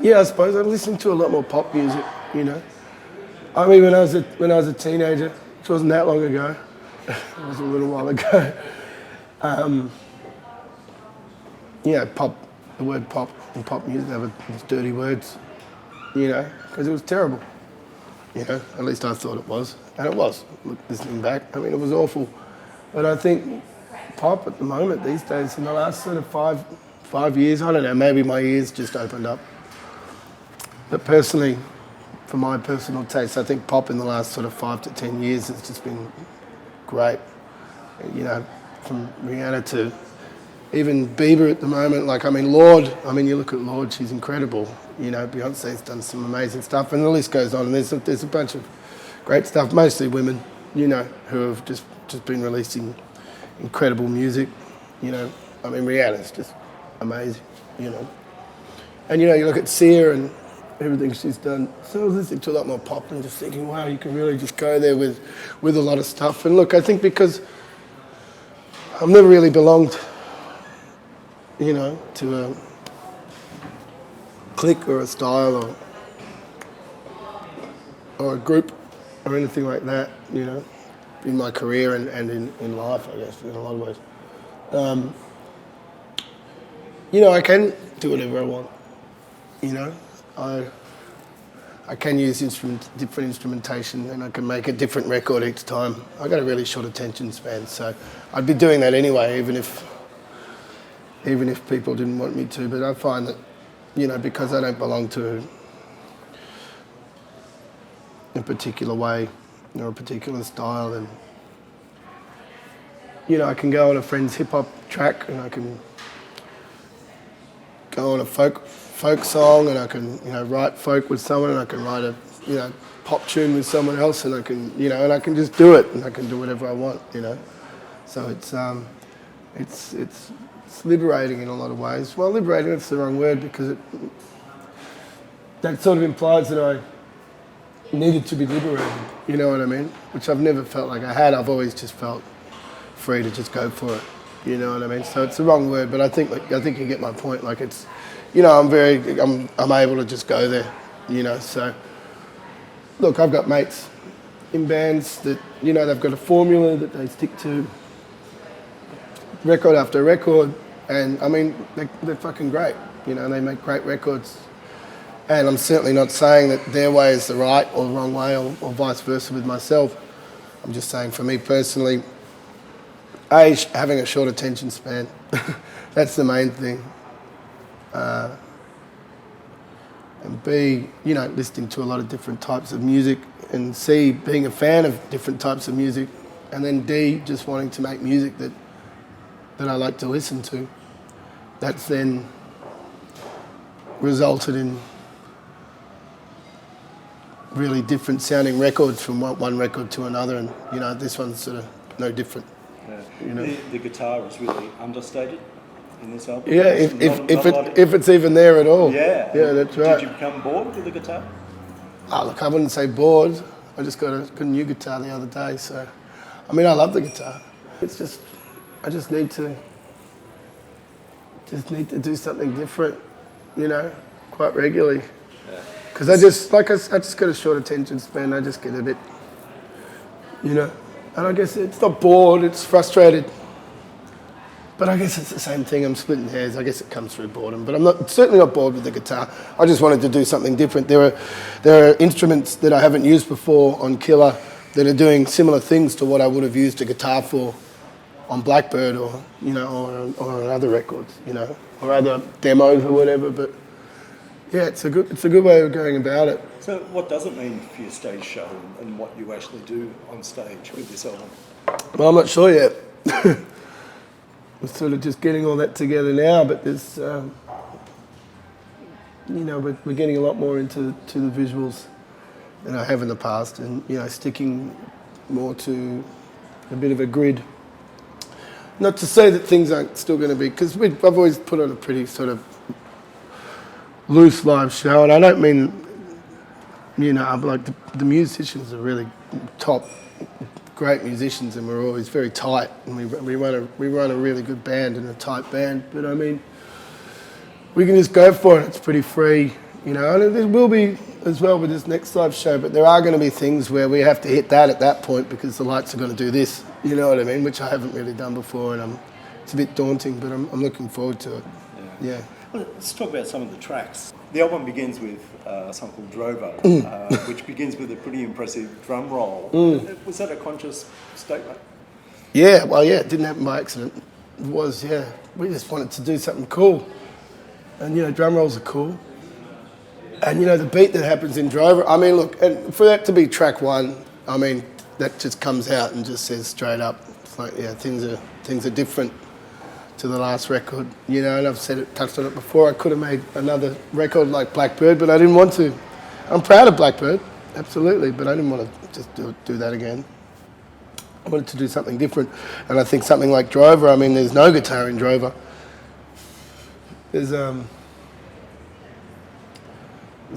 Yeah, I suppose I listened to a lot more pop music, you know. I mean, when I was a teenager, which wasn't that long ago, it was a little while ago. Um, pop, the word pop and pop music, they were dirty words, you know, because it was terrible. You know, at least I thought it was, and it was. Listening back, I mean, it was awful. But I think pop at the moment these days, in the last sort of five years, I don't know, maybe my ears just opened up. But personally, for my personal taste, I think pop in the last sort of 5 to 10 years has just been great. You know, from Rihanna to even Bieber at the moment. Like, I mean, Lorde, you look at Lorde, she's incredible. You know, Beyonce's done some amazing stuff, and the list goes on. And there's a bunch of great stuff, mostly women, you know, who have just been releasing incredible music. You know, I mean, Rihanna's just amazing, you know. And, you know, you look at Sia and everything she's done. So I was listening to a lot more pop and just thinking, wow, you can really just go there with a lot of stuff. And look, I think because I've never really belonged, you know, to a clique or a style or a group or anything like that, you know, in my career and in life, I guess, in a lot of ways. You know, I can do whatever I want, you know. I can use different instrumentation, and I can make a different record each time. I got a really short attention span, so I'd be doing that anyway, even if people didn't want me to. But I find that, you know, because I don't belong to a particular way or a particular style, and you know, I can go on a friend's hip hop track, and I can go on a folk song, and I can, you know, write folk with someone, and I can write a, you know, pop tune with someone else, and I can, you know, and I can just do it, and I can do whatever I want, you know. So it's liberating in a lot of ways. Well, liberating, that's the wrong word, because that sort of implies that I needed to be liberated, you know what I mean? Which I've never felt like I had. I've always just felt free to just go for it, you know what I mean? So it's the wrong word, but I think you get my point. Like, it's, you know, I'm able to just go there, you know. So look, I've got mates in bands that, you know, they've got a formula that they stick to, record after record, and I mean, they're fucking great, you know, they make great records. And I'm certainly not saying that their way is the right or the wrong way, or vice versa with myself. I'm just saying, for me personally, A, having a short attention span, that's the main thing. And B, you know, listening to a lot of different types of music, and C, being a fan of different types of music, and then D, just wanting to make music that I like to listen to. That's then resulted in really different sounding records from one record to another, and, you know, this one's sort of no different. Yeah. You know? The guitar is really understated in this album. Yeah, if it's even there at all. Yeah, that's right. Did you become bored with the guitar? Oh, look, I wouldn't say bored. I just got a new guitar the other day, so I mean, I love the guitar. It's just, I just need to do something different, you know, quite regularly. Because I just got a short attention span. I just get a bit, you know, and I guess it's not bored, it's frustrated. But I guess it's the same thing. I'm splitting hairs. I guess it comes through boredom. But I'm certainly not bored with the guitar. I just wanted to do something different. There are instruments that I haven't used before on Killer that are doing similar things to what I would have used a guitar for on Blackbird, or, you know, or on other records, you know, or other demos or whatever. But yeah, it's a good way of going about it. So what does it mean for your stage show and what you actually do on stage with this album? Well, I'm not sure yet. We're sort of just getting all that together now, but there's, you know, we're getting a lot more into the visuals than I have in the past, and, you know, sticking more to a bit of a grid. Not to say that things aren't still going to be, because I've always put on a pretty sort of loose live show, and I don't mean, you know, I'm like the musicians are really top, great musicians, and we're always very tight, and we run a really good band and a tight band. But I mean, we can just go for it. It's pretty free, You know, and it will be as well with this next live show, but there are going to be things where we have to hit that at that point because the lights are going to do this, you know what I mean, which I haven't really done before, and it's a bit daunting, but I'm looking forward to it. Yeah. Well, let's talk about some of the tracks. The album begins with a song called Drover, which begins with a pretty impressive drum roll. Was that a conscious statement? Yeah, well, yeah, it didn't happen by accident. It was, yeah. We just wanted to do something cool. And, you know, drum rolls are cool. And, you know, the beat that happens in Drover, I mean, look, and for that to be track one, I mean, that just comes out and just says straight up, it's like, yeah, things are different to the last record, you know, and I've touched on it before. I could have made another record like Blackbird, but I didn't want to. I'm proud of Blackbird, absolutely, but I didn't want to just do that again. I wanted to do something different, and I think something like Drover, I mean, there's no guitar in Drover. There's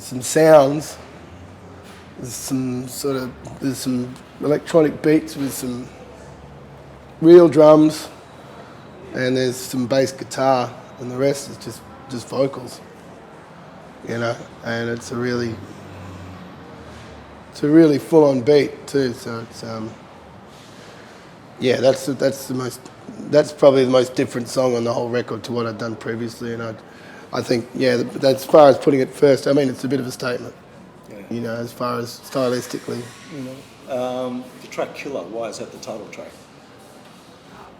some sounds, there's some electronic beats with some real drums, and there's some bass guitar, and the rest is just vocals, you know. And it's a really full-on beat too. So it's yeah, that's probably the most different song on the whole record to what I'd done previously, and I think yeah, as far as putting it first, I mean, it's a bit of a statement, you know, as far as stylistically, you know. The track Killer, why is that the title track?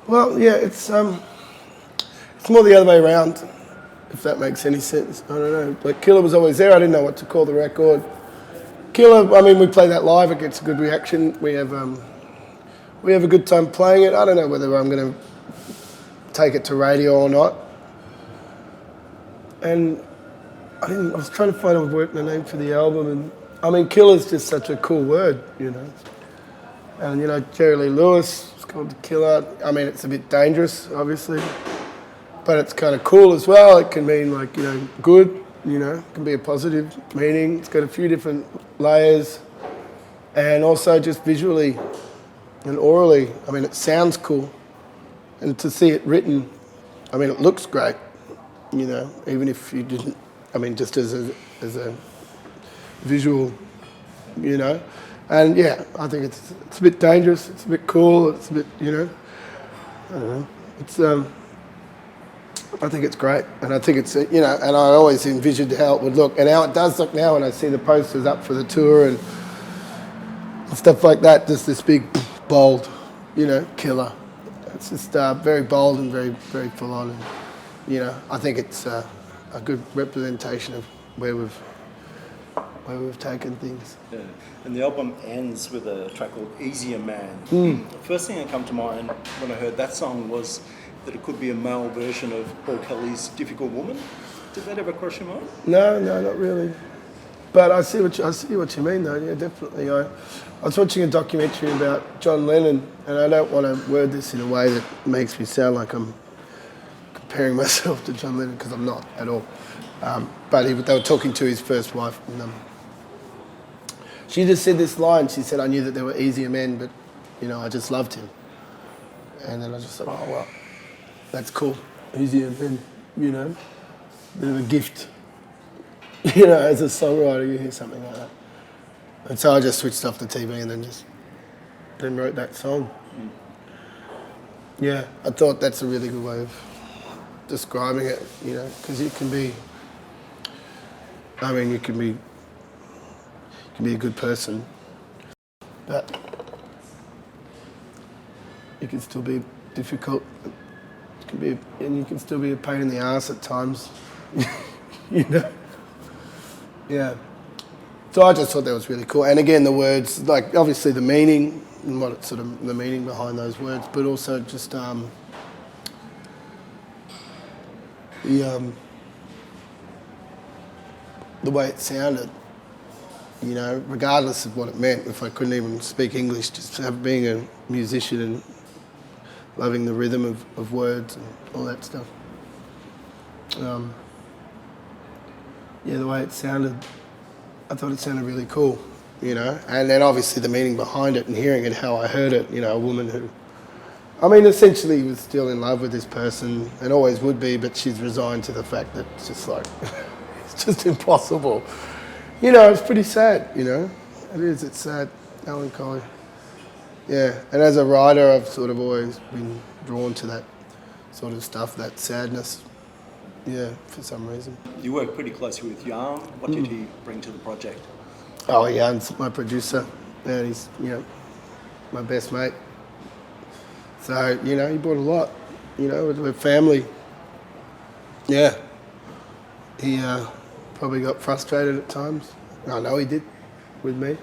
Well, yeah, it's more the other way around, if that makes any sense. I don't know. Like, Killer was always there. I didn't know what to call the record. Killer, I mean, we play that live. It gets a good reaction. We have a good time playing it. I don't know whether I'm going to take it to radio or not. And I was trying to find a name for the album. And I mean, Killer's just such a cool word, you know. And, you know, Jerry Lee Lewis, it's called The Killer. I mean, it's a bit dangerous, obviously. But it's kind of cool as well. It can mean, like, you know, good, you know. It can be a positive meaning. It's got a few different layers. And also just visually and orally, I mean, it sounds cool. And to see it written, I mean, it looks great, you know, even if you didn't, I mean, just as a visual, you know. And yeah, I think it's a bit dangerous, it's a bit cool, it's a bit, you know, I don't know. It's, I think it's great, and I think it's, you know, and I always envisioned how it would look, and how it does look now when I see the posters up for the tour and stuff like that, just this big, bold, you know, Killer. It's just very bold and very, very full on, and, you know, I think it's a good representation of where we've taken things. Yeah. And the album ends with a track called Easier Man. The first thing that came to mind when I heard that song was that it could be a male version of Paul Kelly's Difficult Woman. Did that ever cross your mind? No, not really. But I see what you mean, though. Yeah, definitely. I was watching a documentary about John Lennon, and I don't want to word this in a way that makes me sound like I'm comparing myself to John Lennon, because I'm not at all. But they were talking to his first wife, and she just said this line. She said, "I knew that there were easier men, but, you know, I just loved him." And then I just thought, oh, well, that's cool. Easier men, you know, bit of a gift. You know, as a songwriter, you hear something like that. And so I just switched off the TV and then wrote that song. Yeah, I thought that's a really good way of describing it, you know, because you can be a good person, but you can still be difficult. And you can still be a pain in the ass at times, you know. Yeah. So I just thought that was really cool. And again, the words, like, obviously the meaning and what it's sort of the meaning behind those words, but also just the way it sounded, you know, regardless of what it meant. If I couldn't even speak English, just being a musician and loving the rhythm of words and all that stuff. Yeah, the way it sounded, I thought it sounded really cool, you know. And then obviously the meaning behind it and hearing it, how I heard it, you know, a woman who, I mean, essentially was still in love with this person and always would be, but she's resigned to the fact that it's just like, he's It's just impossible. You know, it's pretty sad, you know. It is, it's sad, melancholy. Yeah, and as a writer, I've sort of always been drawn to that sort of stuff, that sadness. Yeah, for some reason. You work pretty closely with Jan. What did he bring to the project? Oh, Jan's my producer, and he's, you know, my best mate. So, you know, he brought a lot. You know, we're family. Yeah. He probably got frustrated at times. I know he did with me.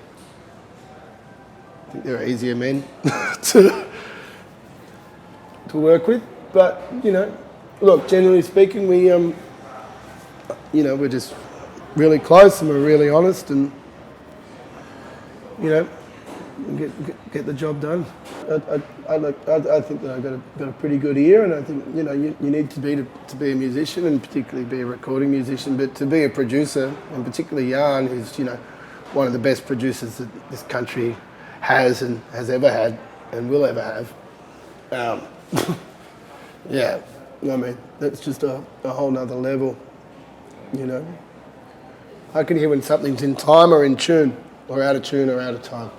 I think there are easier men to work with. But, you know, look, generally speaking, we, you know, we're just really close and we're really honest and, you know, get the job done. I think that I've got a pretty good ear, and I think, you know, you need to be a musician, and particularly be a recording musician, but to be a producer, and particularly Jan, who's, you know, one of the best producers that this country has and has ever had and will ever have. Yeah, I mean, that's just a whole nother level, you know. I can hear when something's in time or in tune, or out of tune or out of time.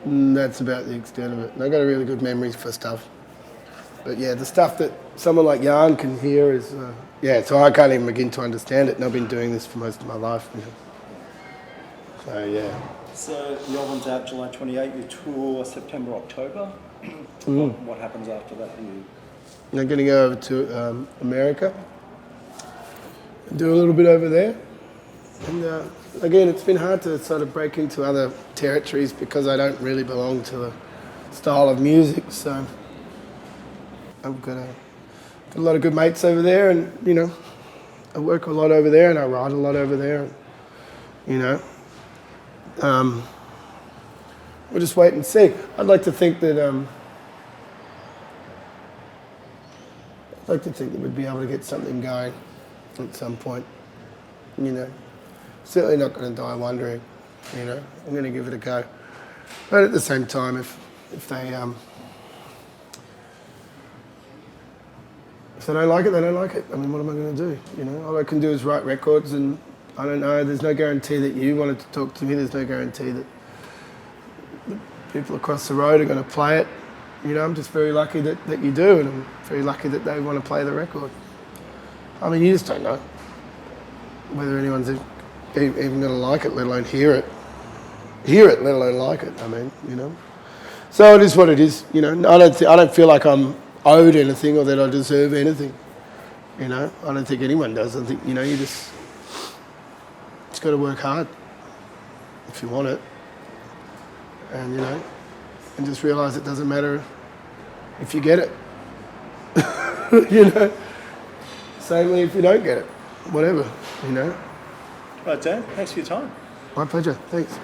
And that's about the extent of it. And I've got a really good memory for stuff. But yeah, the stuff that someone like Jan can hear is, yeah, so I can't even begin to understand it. And I've been doing this for most of my life. You know. So yeah. So the album's out July 28, you tour September, October. What happens after that? I'm going to go over to America and do a little bit over there. And again, it's been hard to sort of break into other territories because I don't really belong to a style of music. So I've got a lot of good mates over there, and, you know, I work a lot over there and I write a lot over there. You know, we'll just wait and see. I'd like to think that we'd be able to get something going at some point. You know. Certainly not going to die wondering, you know. I'm going to give it a go. But at the same time, if they don't like it, they don't like it. I mean, what am I going to do? You know, all I can do is write records, and I don't know. There's no guarantee that you wanted to talk to me. There's no guarantee that the people across the road are going to play it. You know, I'm just very lucky that you do, and I'm very lucky that they want to play the record. I mean, you just don't know whether anyone's even going to like it, let alone hear it, let alone like it. I mean, you know. So it is what it is. You know, I don't feel like I'm owed anything or that I deserve anything. You know, I don't think anyone does. I think, you know, you just got to work hard if you want it, and, you know, and just realise it doesn't matter if you get it. You know, samely if you don't get it, whatever. You know. Right, Dan, thanks for your time. My pleasure. Thanks.